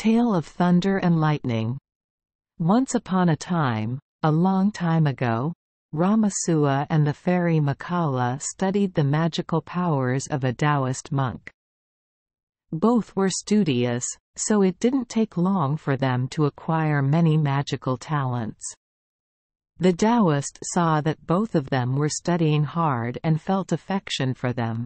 Tale of Thunder and Lightning. Once upon a time, a long time ago, Ramasua and the fairy Makala studied the magical powers of a Taoist monk. Both were studious, so it didn't take long for them to acquire many magical talents. The Taoist saw that both of them were studying hard and felt affection for them.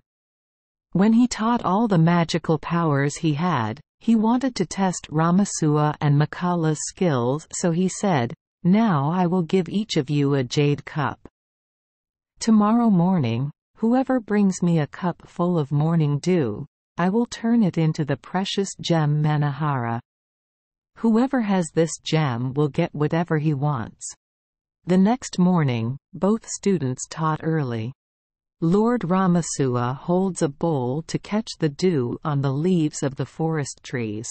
When he taught all the magical powers he had, he wanted to test Ramasua and Makala's skills, so he said, "Now I will give each of you a jade cup. Tomorrow morning, whoever brings me a cup full of morning dew, I will turn it into the precious gem Manahara. Whoever has this gem will get whatever he wants." The next morning, both students taught early. Lord Ramasua holds a bowl to catch the dew on the leaves of the forest trees.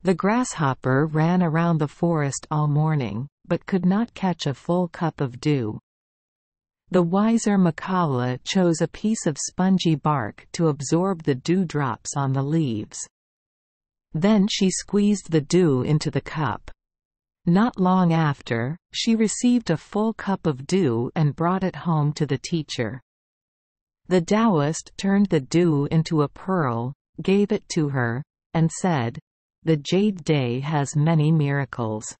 The grasshopper ran around the forest all morning, but could not catch a full cup of dew. The wiser Makala chose a piece of spongy bark to absorb the dewdrops on the leaves. Then she squeezed the dew into the cup. Not long after, she received a full cup of dew and brought it home to the teacher. The Taoist turned the dew into a pearl, gave it to her, and said, "The jade day has many miracles.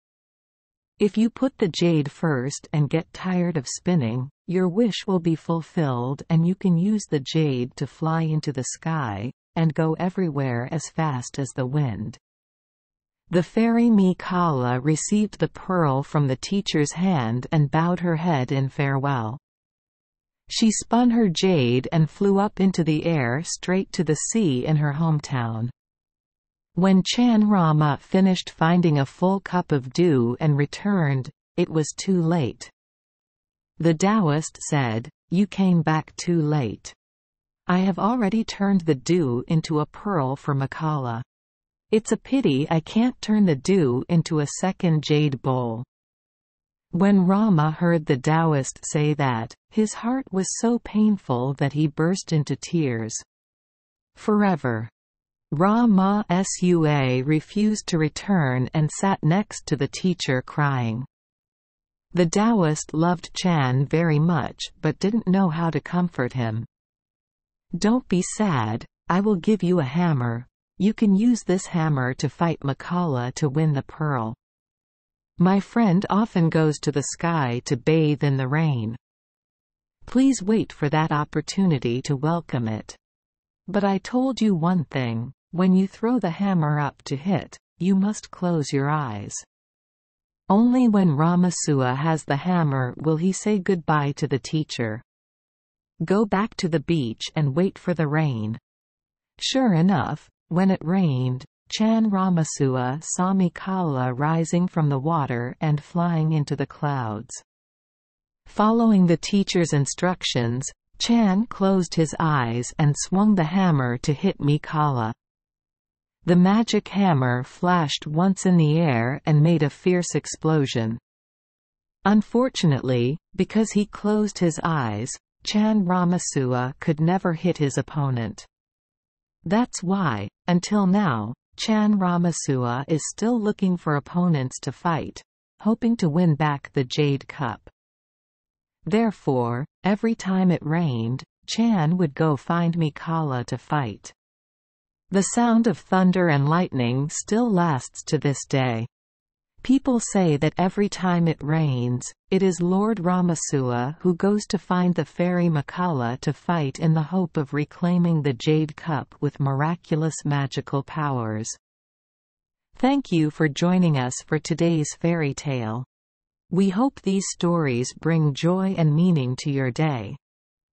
If you put the jade first and get tired of spinning, your wish will be fulfilled and you can use the jade to fly into the sky, and go everywhere as fast as the wind." The fairy Mikala received the pearl from the teacher's hand and bowed her head in farewell. She spun her jade and flew up into the air straight to the sea in her hometown. When Chan Rama finished finding a full cup of dew and returned, it was too late. The Taoist said, "You came back too late. I have already turned the dew into a pearl for Makala. It's a pity I can't turn the dew into a second jade bowl." When Rama heard the Taoist say that, his heart was so painful that he burst into tears. Forever. Ramasua refused to return and sat next to the teacher crying. The Taoist loved Chan very much but didn't know how to comfort him. "Don't be sad, I will give you a hammer. You can use this hammer to fight Makala to win the pearl. My friend often goes to the sky to bathe in the rain. Please wait for that opportunity to welcome it. But I told you one thing, when you throw the hammer up to hit, you must close your eyes. Only when Ramasua has the hammer will he say goodbye to the teacher. Go back to the beach and wait for the rain." Sure enough, when it rained, Chan Ramasua saw Mikala rising from the water and flying into the clouds. Following the teacher's instructions, Chan closed his eyes and swung the hammer to hit Mikala. The magic hammer flashed once in the air and made a fierce explosion. Unfortunately, because he closed his eyes, Chan Ramasua could never hit his opponent. That's why, until now, Chan Ramasua is still looking for opponents to fight, hoping to win back the Jade Cup. Therefore, every time it rained, Chan would go find Mikala to fight. The sound of thunder and lightning still lasts to this day. People say that every time it rains, it is Lord Ramasua who goes to find the fairy Makala to fight in the hope of reclaiming the Jade Cup with miraculous magical powers. Thank you for joining us for today's fairy tale. We hope these stories bring joy and meaning to your day.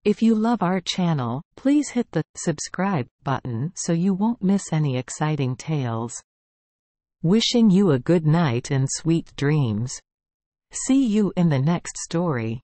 If you love our channel, please hit the subscribe button so you won't miss any exciting tales. Wishing you a good night and sweet dreams. See you in the next story.